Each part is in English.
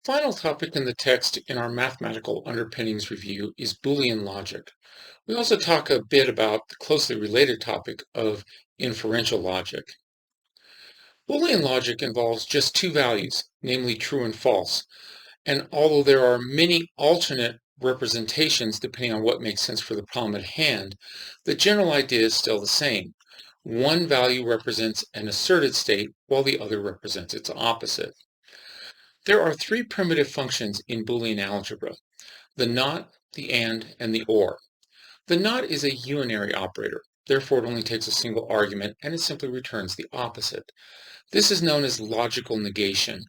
Final topic in the text in our mathematical underpinnings review is Boolean logic. We also talk a bit about the closely related topic of inferential logic. Boolean logic involves just two values, namely true and false, and although there are many alternate representations depending on what makes sense for the problem at hand, the general idea is still the same. One value represents an asserted state while the other represents its opposite. There are three primitive functions in Boolean algebra: the not, the and the or. The not is a unary operator, therefore it only takes a single argument and it simply returns the opposite. This is known as logical negation.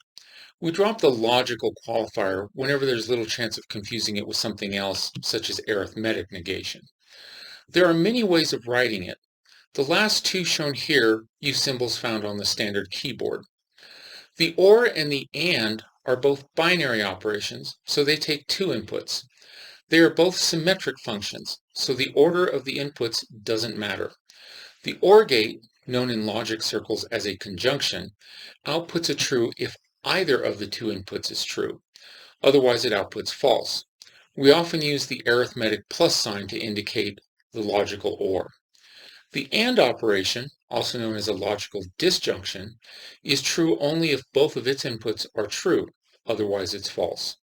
We drop the logical qualifier whenever there's little chance of confusing it with something else, such as arithmetic negation. There are many ways of writing it. The last two shown here use symbols found on the standard keyboard. The or and the and are both binary operations, so they take two inputs. They are both symmetric functions, so the order of the inputs doesn't matter. The OR gate, known in logic circles as a conjunction, outputs a true if either of the two inputs is true. Otherwise, it outputs false. We often use the arithmetic plus sign to indicate the logical OR. The AND operation, also known as a logical disjunction, is true only if both of its inputs are true, otherwise it's false.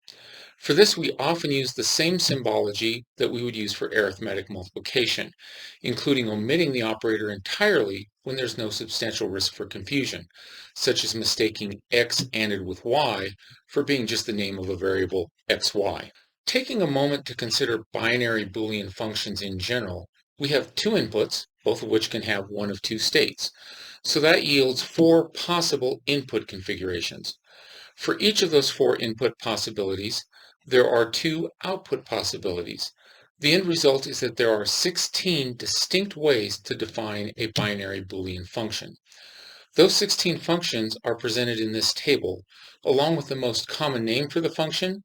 For this, we often use the same symbology that we would use for arithmetic multiplication, including omitting the operator entirely when there's no substantial risk for confusion, such as mistaking x ANDed with y for being just the name of a variable xy. Taking a moment to consider binary Boolean functions in general, we have two inputs, both of which can have one of two states. So that yields four possible input configurations. For each of those four input possibilities, there are two output possibilities. The end result is that there are 16 distinct ways to define a binary Boolean function. Those 16 functions are presented in this table, along with the most common name for the function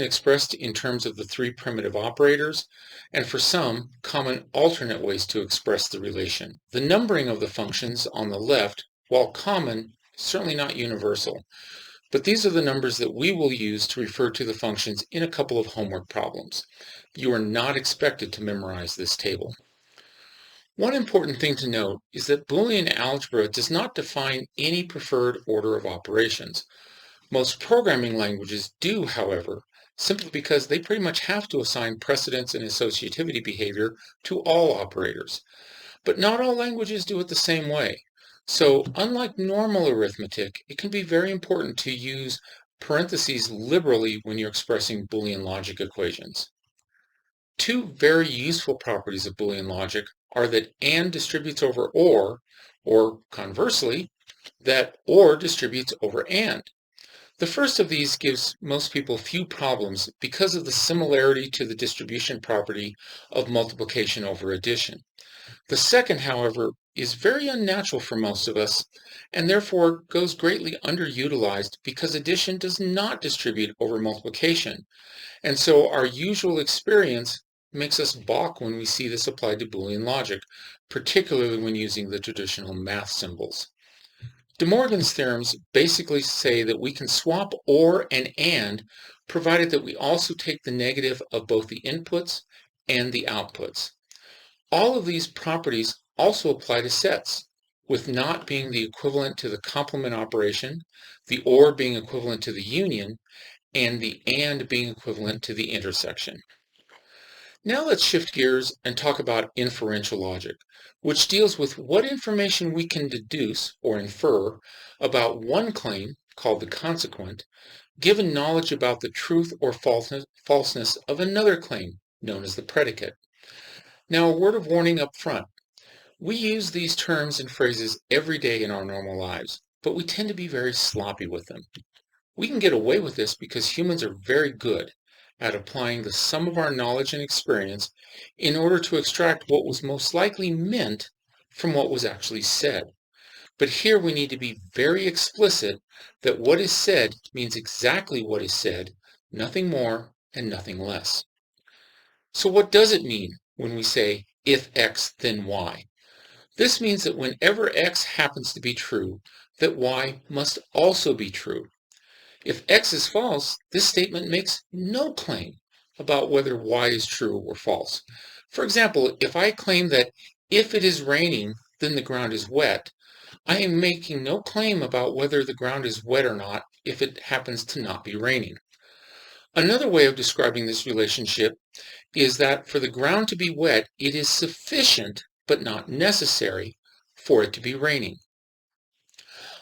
expressed in terms of the three primitive operators, and for some, common alternate ways to express the relation. The numbering of the functions on the left, while common, is certainly not universal, but these are the numbers that we will use to refer to the functions in a couple of homework problems. You are not expected to memorize this table. One important thing to note is that Boolean algebra does not define any preferred order of operations. Most programming languages do, however, simply because they pretty much have to assign precedence and associativity behavior to all operators. But not all languages do it the same way. So, unlike normal arithmetic, it can be very important to use parentheses liberally when you're expressing Boolean logic equations. Two very useful properties of Boolean logic are that AND distributes over or conversely, that OR distributes over AND. The first of these gives most people few problems because of the similarity to the distribution property of multiplication over addition. The second, however, is very unnatural for most of us and therefore goes greatly underutilized because addition does not distribute over multiplication. And so our usual experience makes us balk when we see this applied to Boolean logic, particularly when using the traditional math symbols. De Morgan's theorems basically say that we can swap OR and AND provided that we also take the negative of both the inputs and the outputs. All of these properties also apply to sets, with not being the equivalent to the complement operation, the OR being equivalent to the union, and the AND being equivalent to the intersection. Now let's shift gears and talk about inferential logic, which deals with what information we can deduce or infer about one claim, called the consequent, given knowledge about the truth or falseness of another claim, known as the predicate. Now, a word of warning up front. We use these terms and phrases every day in our normal lives, but we tend to be very sloppy with them. We can get away with this because humans are very good at applying the sum of our knowledge and experience in order to extract what was most likely meant from what was actually said. But here we need to be very explicit that what is said means exactly what is said, nothing more and nothing less. So what does it mean when we say, if X, then Y? This means that whenever X happens to be true, that Y must also be true. If x is false, this statement makes no claim about whether y is true or false. For example, if I claim that if it is raining, then the ground is wet, I am making no claim about whether the ground is wet or not if it happens to not be raining. Another way of describing this relationship is that for the ground to be wet, it is sufficient, but not necessary, for it to be raining.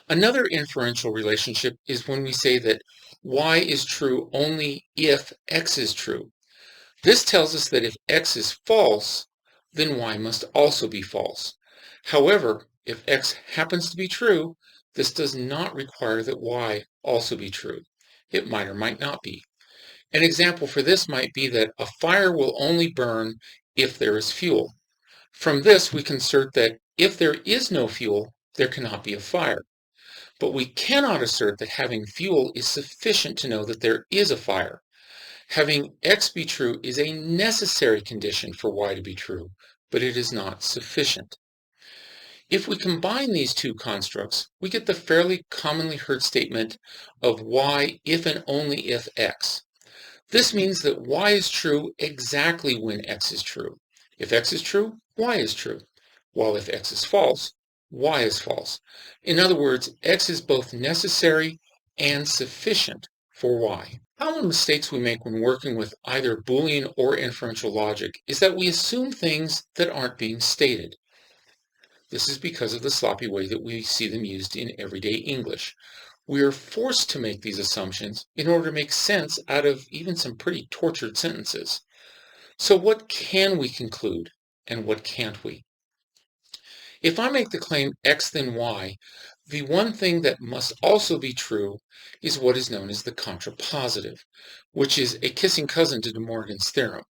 Another inferential relationship is when we say that y is true only if x is true. This tells us that if x is false, then y must also be false. However, if x happens to be true, this does not require that y also be true. It might or might not be. An example for this might be that a fire will only burn if there is fuel. From this, we can assert that if there is no fuel, there cannot be a fire. But we cannot assert that having fuel is sufficient to know that there is a fire. Having x be true is a necessary condition for y to be true, but it is not sufficient. If we combine these two constructs, we get the fairly commonly heard statement of y if and only if x. This means that y is true exactly when x is true. If x is true, y is true. While if x is false, y is false. In other words, x is both necessary and sufficient for y. Common mistakes we make when working with either Boolean or inferential logic is that we assume things that aren't being stated. This is because of the sloppy way that we see them used in everyday English. We are forced to make these assumptions in order to make sense out of even some pretty tortured sentences. So what can we conclude and what can't we? If I make the claim x then y, the one thing that must also be true is what is known as the contrapositive, which is a kissing cousin to De Morgan's theorem,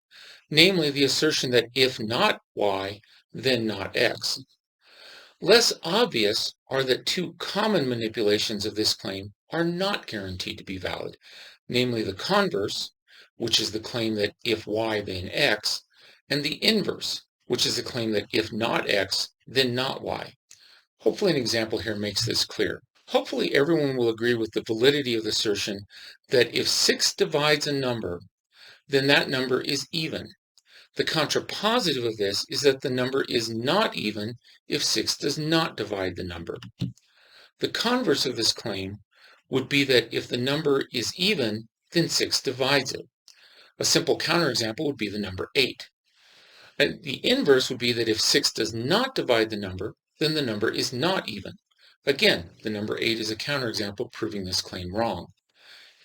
namely the assertion that if not y, then not x. Less obvious are that two common manipulations of this claim are not guaranteed to be valid, namely the converse, which is the claim that if y, then x, and the inverse, which is the claim that if not x, then not y. Hopefully an example here makes this clear. Hopefully everyone will agree with the validity of the assertion that if 6 divides a number, then that number is even. The contrapositive of this is that the number is not even if 6 does not divide the number. The converse of this claim would be that if the number is even, then 6 divides it. A simple counterexample would be the number 8. And the inverse would be that if 6 does not divide the number, then the number is not even. Again, the number 8 is a counterexample proving this claim wrong.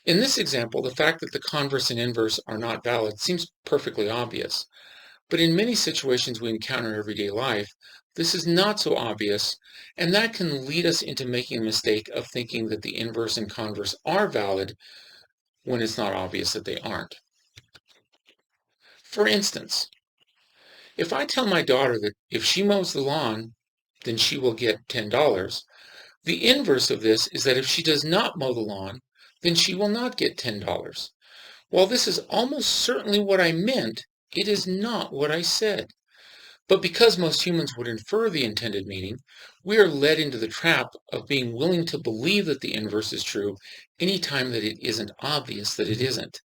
In this example, the fact that the converse and inverse are not valid seems perfectly obvious. But in many situations we encounter in everyday life, this is not so obvious, and that can lead us into making a mistake of thinking that the inverse and converse are valid when it's not obvious that they aren't. For instance, if I tell my daughter that if she mows the lawn, then she will get $10, the inverse of this is that if she does not mow the lawn, then she will not get $10. While this is almost certainly what I meant, it is not what I said. But because most humans would infer the intended meaning, we are led into the trap of being willing to believe that the inverse is true any time that it isn't obvious that it isn't.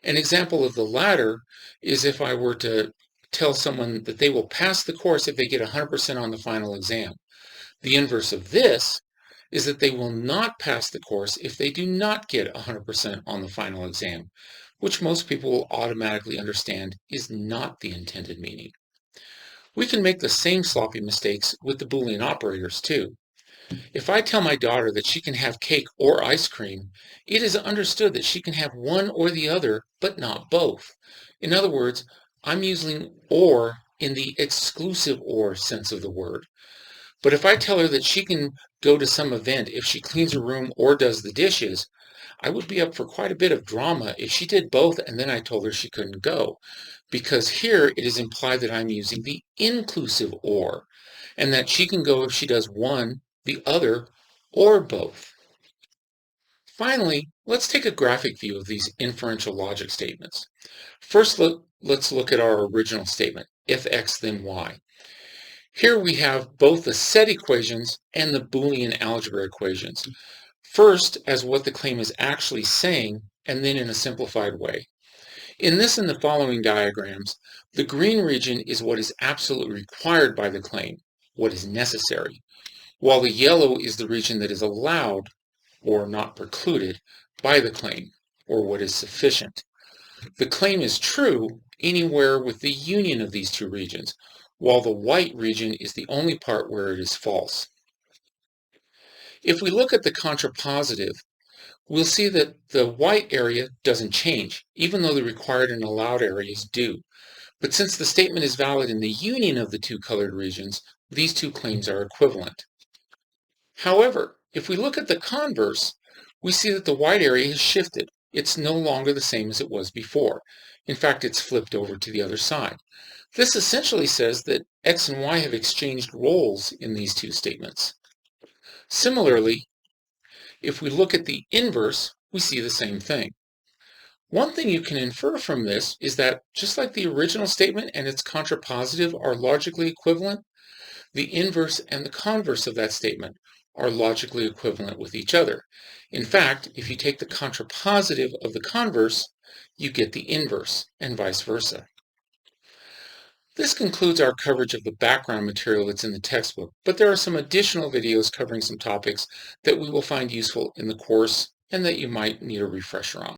An example of the latter is if I were to tell someone that they will pass the course if they get 100% on the final exam. The inverse of this is that they will not pass the course if they do not get 100% on the final exam, which most people will automatically understand is not the intended meaning. We can make the same sloppy mistakes with the Boolean operators too. If I tell my daughter that she can have cake or ice cream, it is understood that she can have one or the other, but not both. In other words, I'm using or in the exclusive or sense of the word. But if I tell her that she can go to some event if she cleans her room or does the dishes, I would be up for quite a bit of drama if she did both and then I told her she couldn't go. Because here it is implied that I'm using the inclusive or, and that she can go if she does one, the other, or both. Finally, let's take a graphic view of these inferential logic statements. First, let's look at our original statement, if x then y. Here we have both the set equations and the Boolean algebra equations. First as what the claim is actually saying, and then in a simplified way. In this and the following diagrams, the green region is what is absolutely required by the claim, what is necessary, while the yellow is the region that is allowed, or not precluded, by the claim, or what is sufficient. The claim is true anywhere with the union of these two regions, while the white region is the only part where it is false. If we look at the contrapositive, we'll see that the white area doesn't change, even though the required and allowed areas do. But since the statement is valid in the union of the two colored regions, these two claims are equivalent. However, if we look at the converse, we see that the white area has shifted. It's no longer the same as it was before. In fact, it's flipped over to the other side. This essentially says that X and Y have exchanged roles in these two statements. Similarly, if we look at the inverse, we see the same thing. One thing you can infer from this is that just like the original statement and its contrapositive are logically equivalent, the inverse and the converse of that statement are logically equivalent with each other. In fact, if you take the contrapositive of the converse, you get the inverse, and vice versa. This concludes our coverage of the background material that's in the textbook, but there are some additional videos covering some topics that we will find useful in the course and that you might need a refresher on.